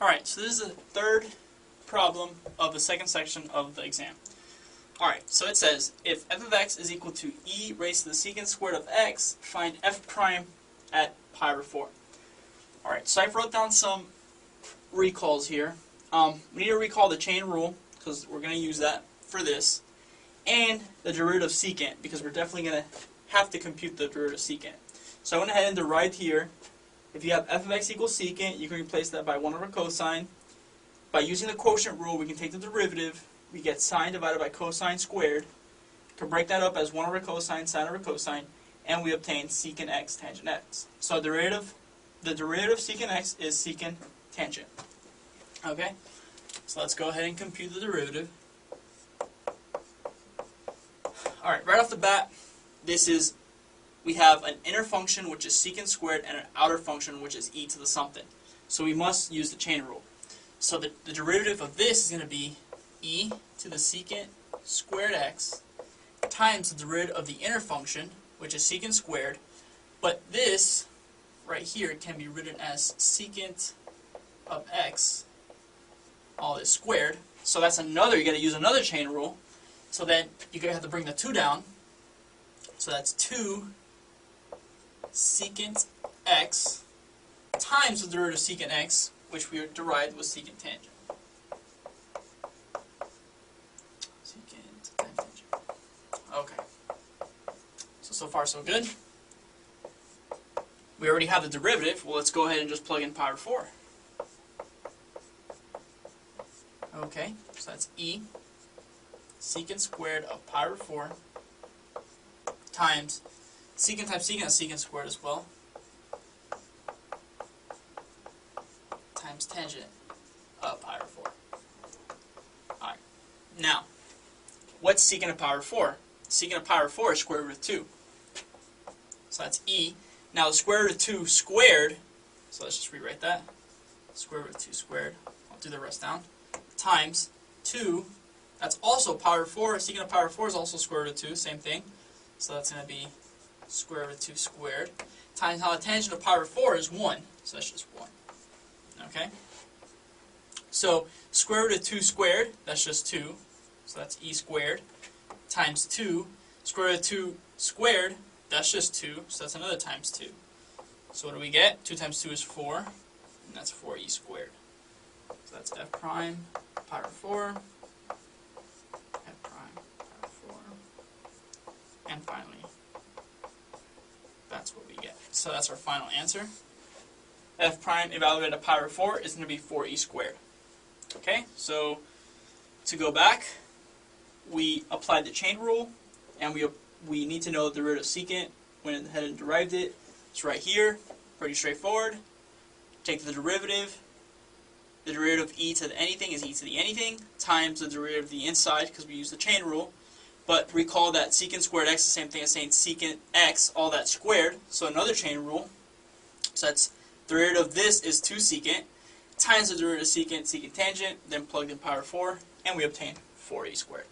Alright, so this is the third problem of the second section of the exam. Alright, so it says, if f of x is equal to e raised to the secant squared of x, find f prime at pi over 4. Alright, so I wrote down some recalls here. We need to recall the chain rule, because we're going to use that for this, and the derivative of secant, because we're definitely going to have to compute the derivative of secant. So I went ahead and derived here. If you have f of x equals secant, you can replace that by 1 over cosine. By using the quotient rule, we can take the derivative. We get sine divided by cosine squared. We can break that up as 1 over cosine, sine over cosine, and we obtain secant x tangent x. So the derivative of secant x is secant tangent. Okay? So let's go ahead and compute the derivative. Alright, right off the bat, we have an inner function which is secant squared and an outer function which is e to the something. So we must use the chain rule. So the derivative of this is going to be e to the secant squared x times the derivative of the inner function, which is secant squared. But this right here can be written as secant of x, all this squared. So that's another, you got to use another chain rule. So then you're going to have to bring the 2 down. So that's 2 secant x times the derivative of secant x, which we derived was secant tangent. Secant times tangent. Okay. So far so good. We already have the derivative. Well, let's go ahead and just plug in pi over 4. Okay, so that's e secant squared of pi over 4 times secant is secant squared as well, times tangent of pi over 4. Alright, now, what's secant of pi over 4? Secant of pi over 4 is square root of 2. So that's e. Now the square root of 2 squared, so let's just rewrite that. Square root of 2 squared, I'll do the rest down, times 2, that's also pi over 4. Secant of pi over 4 is also square root of 2, same thing. So that's going to be square root of 2 squared, times how the tangent of pi over 4 is 1, so that's just 1. Okay? So square root of 2 squared, that's just 2, so that's e squared, times 2. Square root of 2 squared, that's just 2, so that's another times 2. So what do we get? 2 times 2 is 4, and that's 4e squared. So that's f prime pi over 4, f prime pi over 4, and finally, that's what we get. So that's our final answer. F prime evaluated at pi over 4 is going to be 4e squared. Okay, so to go back, we applied the chain rule, and we need to know the derivative of secant. Went ahead and derived it. It's right here. Pretty straightforward. Take the derivative. The derivative of e to the anything is e to the anything times the derivative of the inside, because we use the chain rule. But recall that secant squared x is the same thing as saying secant x, all that squared. So another chain rule. So that's the derivative of this is 2 secant times the derivative of secant, secant tangent, then plugged in pi over 4, and we obtain 4e squared.